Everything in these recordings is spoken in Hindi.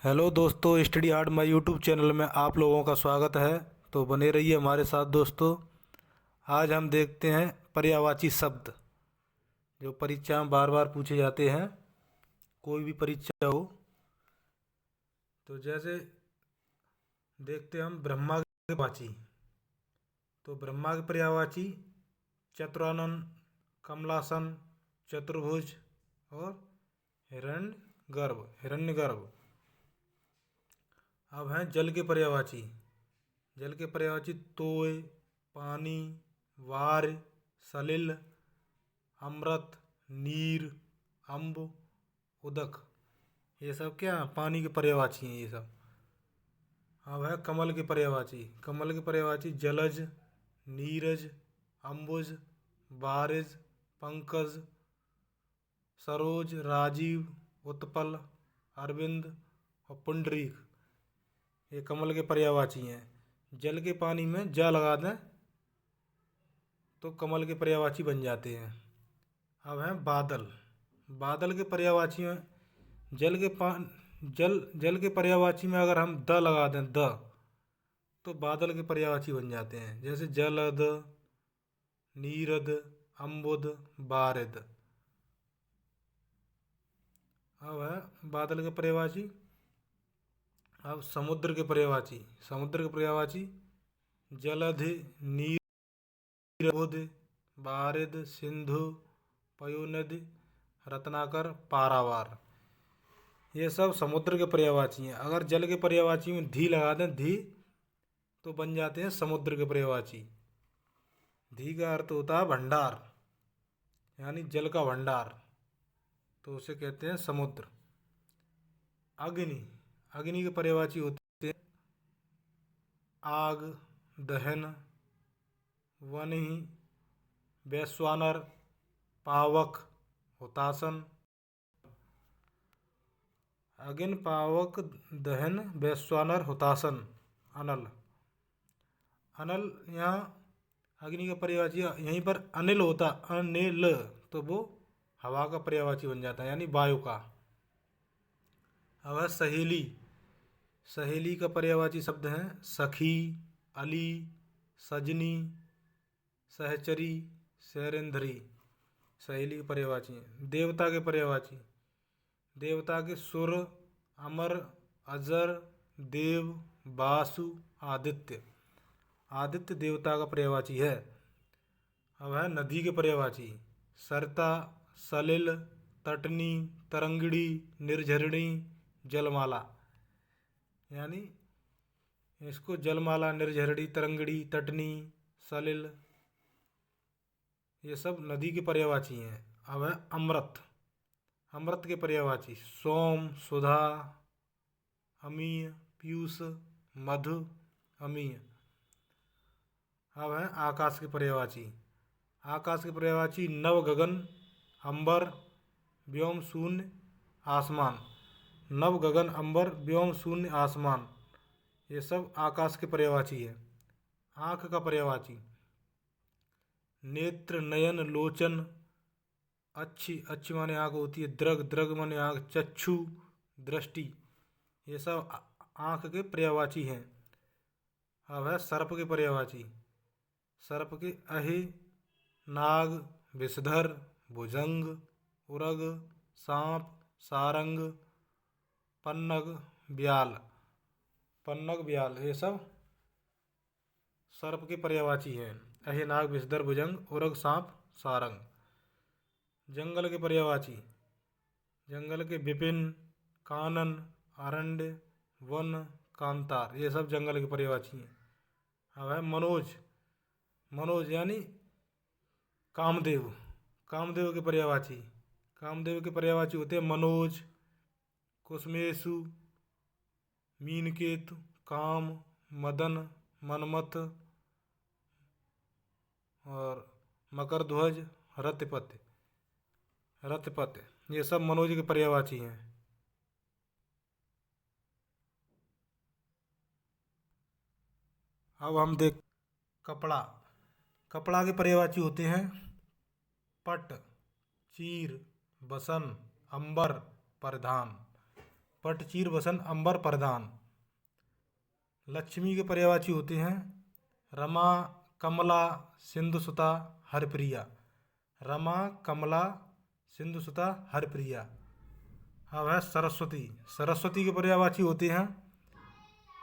हेलो दोस्तों, study hard my YouTube channel में आप लोगों का स्वागत है। तो बने रहिए हमारे साथ दोस्तों। आज हम देखते हैं पर्यायवाची शब्द जो परीक्षा में बार बार पूछे जाते हैं, कोई भी परीक्षा हो। तो जैसे देखते हैं हम ब्रह्मा के वाची। तो ब्रह्मा के पर्यायवाची चतुरानन, कमलासन, चतुर्भुज और हिरण्यगर्भ। अब हैं जल के पर्यायवाची। जल के पर्यायवाची तोय, पानी, वार्य, सलिल, अमृत, नीर, अम्ब, उदक। ये सब क्या पानी के पर्यायवाची हैं ये सब। अब है कमल के पर्यायवाची। कमल के पर्यायवाची जलज, नीरज, अम्बुज, बारिज, पंकज, सरोज, राजीव, उत्पल, अरविंद और पुंडरीक। ये कमल के पर्यायवाची हैं। जल के पानी में जा लगा दें तो कमल के पर्यायवाची बन जाते हैं। अब हैं बादल। बादल के पर्यायवाची में जल के पर्यायवाची में अगर हम द लगा दें तो बादल के पर्यायवाची बन जाते हैं। जैसे जलद, नीरद, अम्बुद, बारिद। अब है बादल के पर्यायवाची। अब समुद्र के पर्यायवाची। समुद्र के पर्यायवाची जलधि, नीरबुध, बारिद, सिंधु, पयोनिधि, रत्नाकर, पारावार। ये सब समुद्र के पर्यायवाची हैं। अगर जल के पर्यायवाची में धी लगा दें तो बन जाते हैं समुद्र के पर्यायवाची। धी का अर्थ होता है भंडार, यानी जल का भंडार, तो उसे कहते हैं समुद्र। अग्नि। अग्नि के पर्यायवाची होते हैं आग, दहन, वनि, वैश्वानर, पावक, हुतासन। अग्नि, पावक, दहन, वैश्वानर, हुतासन, अनल। अनल यहाँ अग्नि का पर्यायवाची यहीं पर अनिल होता, अनिल, तो वो हवा का पर्यायवाची बन जाता है, यानी वायु का। अब है सहेली। सहेली का पर्यायवाची शब्द है सखी, अली, सजनी, सहचरी, शैरेंद्री। सहेली के पर्यायवाची हैं। देवता के पर्यायवाची। देवता के सुर, अमर, अजर, देव, वासु, आदित्य। आदित्य देवता का पर्यायवाची है। अब है नदी के पर्यायवाची। सरता, सलिल, तटनी, तरंगिणी, निर्झरिणी, जलमाला। यानी इसको जलमाला, निर्झरिणी, तरंगिणी, तटनी, सलिल, ये सब नदी के पर्यायवाची हैं। अब है अमृत। अमृत के पर्यायवाची सोम, सुधा, अमीय, पीयूष, मधु, अमीय। अब है आकाश के पर्यायवाची। आकाश के पर्यायवाची नव गगन, अंबर, व्योम शून्य, आसमान। नव गगन, अंबर, व्योम शून्य, आसमान, ये सब आकाश के पर्यायवाची है। आँख का पर्यायवाची नेत्र, नयन, लोचन, अच्छी। अच्छी माने आँख होती है। दृग, दृग माने आँख। चक्षु, दृष्टि, ये सब आँख के पर्यायवाची हैं। अब है सर्प के पर्यायवाची। सर्प के अहि, नाग, विषधर, भुजंग, उरग, सांप, सारंग, पन्नग, ब्याल। पन्नग, ब्याल, ये सब सर्प के पर्यायवाची हैं। अहि, नाग, विषधर, भुजंग, उरग, सांप, सारंग। जंगल के पर्यायवाची। जंगल के विपिन, कानन, अरण्य, वन, कांतार, ये सब जंगल के पर्यायवाची हैं। अब है मनोज। मनोज यानी कामदेव। कामदेव के पर्यायवाची। कामदेव के पर्यायवाची होते हैं मनोज, कुसमेशु, मीनकेतु, काम, मदन, मनमथ और मकरध्वज, रतिपति। रतिपति, ये सब मनोज के पर्यायवाची हैं। अब हम देख कपड़ा। कपड़ा के पर्यायवाची होते हैं पट, चीर, बसन, अंबर, परिधान। पटचीर बसन अंबर प्रधान। लक्ष्मी के पर्यायवाची होते हैं रमा, कमला, सिंधुसुता, हरप्रिया। रमा, कमला, सिंधुसुता, हरप्रिया। अब है सरस्वती। सरस्वती के पर्यायवाची होते हैं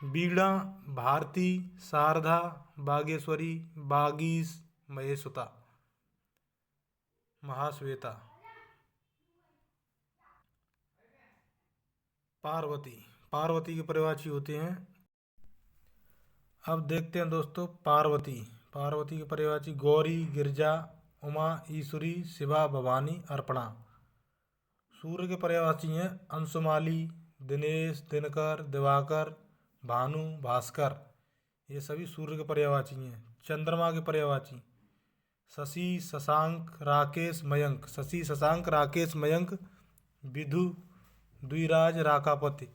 वीणा, भारती, शारदा, बागेश्वरी, बागीश, महेश्वता, महाश्वेता। पार्वती। पार्वती के पर्यायवाची होते हैं, अब देखते हैं दोस्तों पार्वती। पार्वती के पर्यायवाची गौरी, गिरजा, उमा, ईश्वरी, शिवा, भवानी, अर्पणा। सूर्य के पर्यायवाची हैं अंशुमाली, दिनेश, दिनकर, दिवाकर, भानु, भास्कर। ये सभी सूर्य के पर्यायवाची हैं। चंद्रमा के पर्यायवाची शशि, शशांक, राकेश, मयंक। शशि, शशांक, राकेश, मयंक, विधु, द्विराज, राकापति।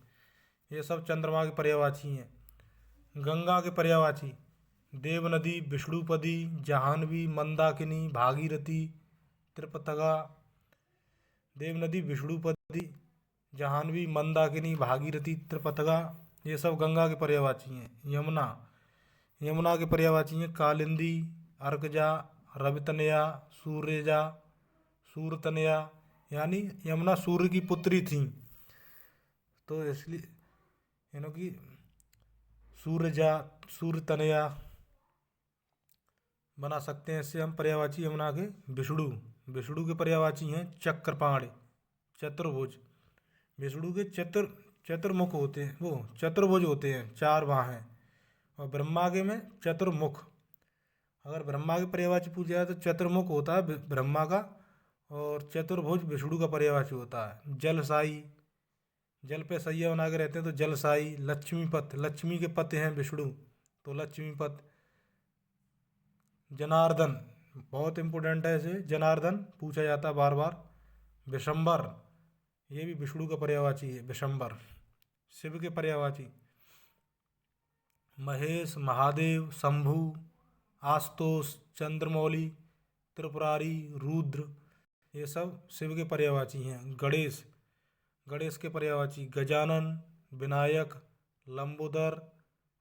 ये सब चंद्रमा के पर्यायवाची हैं। गंगा के पर्यायवाची देवनदी, विष्णुपदी, जाह्नवी, मंदाकिनी, भागीरथी, त्रिपतगा। देवनदी, विष्णुपदी, जाह्नवी, मंदाकिनी, भागीरथी, त्रिपतगा। ये सब गंगा के पर्यायवाची हैं। यमुना। यमुना के पर्यायवाची हैं कालिंदी, अर्कजा, रवितनया, सूर्यजा, सूरतनया। यानी यमुना सूर्य की पुत्री थी, तो इसलिए इन्हों की सूर्यजा, सूरतनया बना सकते हैं। इससे हम पर्यायवाची यमुना के विष्णु। विष्णु के पर्यायवाची हैं चक्रपाण, चतुर्भुज। विष्णु के चतुर्मुख होते हैं, वो चतुर्भुज होते हैं, 4 बाह हैं। और ब्रह्मा के में चतुर्मुख। अगर ब्रह्मा के पर्यायवाची पूछा जाए तो चतुर्मुख होता है ब्रह्मा का, और चतुर्भुज विष्णु का पर्यायवाची होता है। जलसाई, जल पे सैया बना के रहते हैं तो जलसाई। लक्ष्मीपत, लक्ष्मी के पति हैं विष्णु, तो लक्ष्मीपत। जनार्दन, बहुत इंपॉर्टेंट है इसे, जनार्दन पूछा जाता है बार बार। विशंबर, ये भी विष्णु का पर्यायवाची है, विशंबर। शिव के पर्यायवाची महेश, महादेव, शंभु, आशुतोष, चंद्रमौली, त्रिपुरारी, रुद्र। ये सब शिव के पर्यायवाची हैं। गणेश। गणेश के पर्यायवाची गजानन, विनायक, लंबोदर,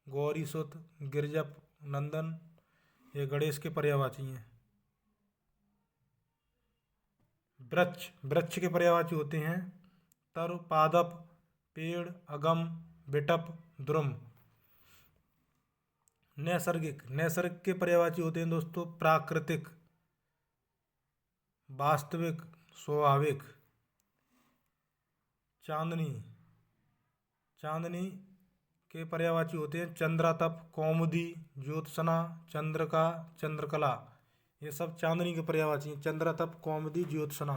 गौरीसुत, गिरजप नंदन। ये गणेश के पर्यायवाची हैं। वृक्ष। वृक्ष के पर्यायवाची होते हैं तर, पादप, पेड़, अगम, बिटप, द्रुम। नैसर्गिक। नैसर्गिक के पर्यायवाची होते हैं दोस्तों प्राकृतिक, वास्तविक, स्वाभाविक। चांदनी। चांदनी के पर्यायवाची होते हैं चंद्रातप, कौमुदी, ज्योत्सना, चंद्रका, चंद्रकला। ये सब चांदनी के पर्यायवाची हैं, चंद्रातप, कौमुदी, ज्योत्सना।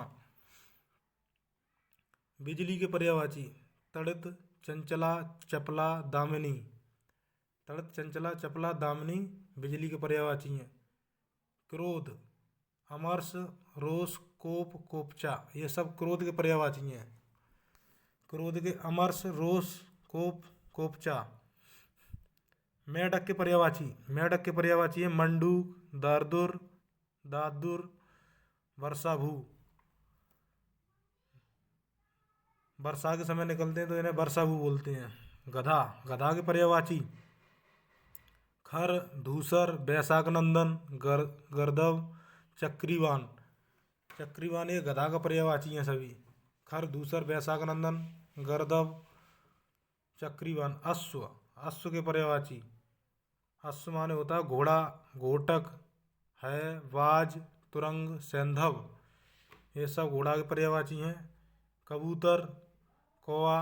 बिजली के पर्यायवाची तड़ित, चंचला, चपला, दामिनी। तड़ित, चंचला, चपला, दामिनी बिजली के पर्यायवाची हैं। क्रोध, अमर्ष, रोष, कोप, कोपचा। ये सब क्रोध के पर्यायवाची हैं। क्रोध के अमर्ष, रोष, कोप, कोपचा। मेढक के पर्यायवाची। मेढक के पर्यायवाची है मंडूक, दारदुर, दादुर, वर्षाभू। वर्षा के समय निकलते हैं तो इन्हें वर्षाभू बोलते हैं। गधा। गधा के पर्यायवाची खर, धूसर, बैसाख नंदन, गर्दव, चक्रीवान। चक्रीवान ये गधा का पर्यायवाची हैं सभी। खर, धूसर, बैसाख नंदन, गर्दव, चक्रीवान। अश्व। अश्व के पर्यायवाची अश्व माने होता है घोड़ा, घोटक है, वाज, तुरंग, सैंधव। ये सब घोड़ा के पर्यायवाची हैं। कबूतर, कौवा।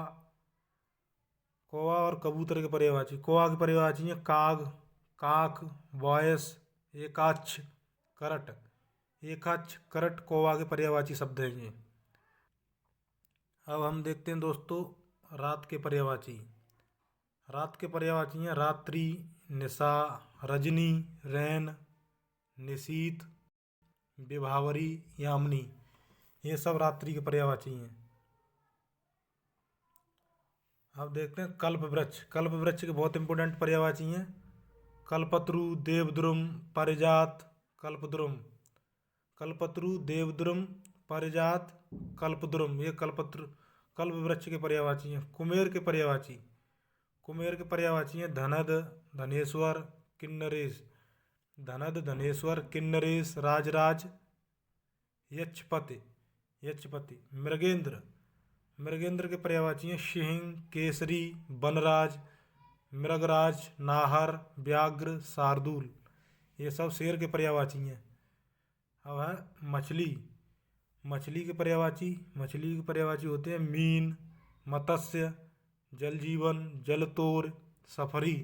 कौवा और कबूतर के पर्यायवाची। कौवा के पर्यायवाची हैं काग, काक, वॉयस, एकाक्ष, करट। एकाक्ष, करट कौवा के पर्यायवाची शब्द हैं ये। अब हम देखते हैं दोस्तों रात के पर्यायवाची। रात के पर्यायवाची हैं रात्रि, निशा, रजनी, रैन, निशीत, विभावरी, यामिनी। ये सब रात्रि के पर्यायवाची हैं। अब देखते हैं कल्प वृक्ष। कल्प वृक्ष के बहुत इंपोर्टेंट पर्यायवाची हैं कल्पत्रु, देवद्रुम, पारिजात, कल्पद्रुम। कल्पत्रु, देवद्रुम, पारिजात, कल्पद्रुम। ये कल्प वृक्ष के पर्यायवाची हैं। कुमेर के पर्यायवाची, कुमेर के पर्यायवाची हैं धनद, धनेश्वर, किन्नरेश। धनद, धनेश्वर, किन्नरेश, राजराज, यक्षपति, यक्षपति। मृगेंद्र, मृगेंद्र के पर्यायवाची हैं सिंह, केसरी, वनराज, मृगराज, नाहर, व्याघ्र, शार्दूल। ये सब शेर के पर्यायवाची हैं। अब है मछली, मछली के पर्यायवाची, मछली के पर्यायवाची होते हैं मीन, मत्स्य, जलजीवन, जलतोर, सफरी।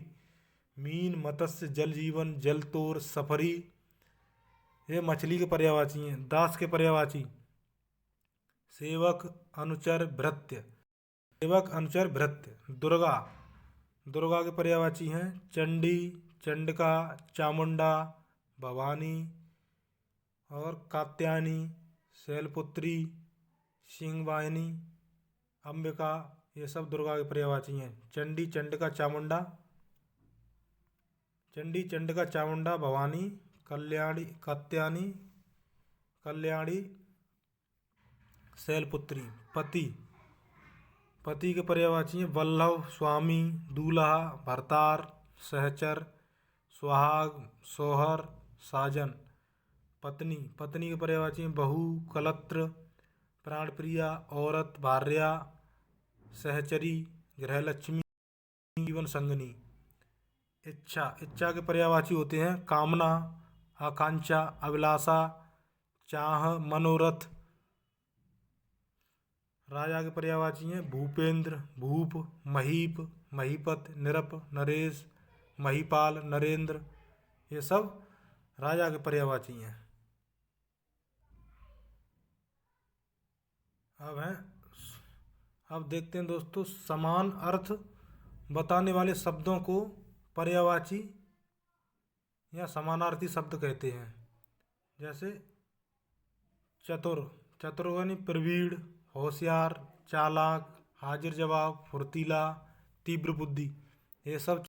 मीन, मत्स्य, जलजीवन, जलतोर, सफरी, ये मछली के पर्यायवाची हैं। दास के पर्यायवाची सेवक, अनुचर, भृत्य। सेवक, अनुचर, भृत्य। दुर्गा, दुर्गा के पर्यायवाची हैं चंडी, चंडिका, चामुंडा, भवानी और कात्यायनी, शैलपुत्री, सिंहवाहिनी, अंबिका। ये सब दुर्गा के पर्यायवाची हैं। चंडी, चंडिका, चामुंडा, चंडी, चंडिका, चामुंडा, भवानी, कल्याणी, कात्यायनी, कल्याणी, शैलपुत्री। पति, पति के पर्यायवाची हैं वल्लभ, स्वामी, दूल्हा, भरतार, सहचर, सुहाग, सोहर, साजन। पत्नी, पत्नी के पर्यायवाची हैं बहू, कलत्र, प्राणप्रिया, औरत, भार्या, सहचरी, गृहलक्ष्मी, जीवन संगनी। इच्छा, इच्छा के पर्यायवाची होते हैं कामना, आकांक्षा, अभिलाषा, चाह, मनोरथ। राजा के पर्यायवाची हैं भूपेंद्र, भूप, महीप, महीपत, निरप, नरेश, महीपाल, नरेंद्र। ये सब राजा के पर्यायवाची हैं। अब देखते हैं दोस्तों समान अर्थ बताने वाले शब्दों को पर्यायवाची या समानार्थी शब्द कहते हैं। जैसे चतुर, चतुर यानी प्रवीण, होशियार, चालाक, हाजिर जवाब, फुर्तीला, तीव्र बुद्धि। ये सब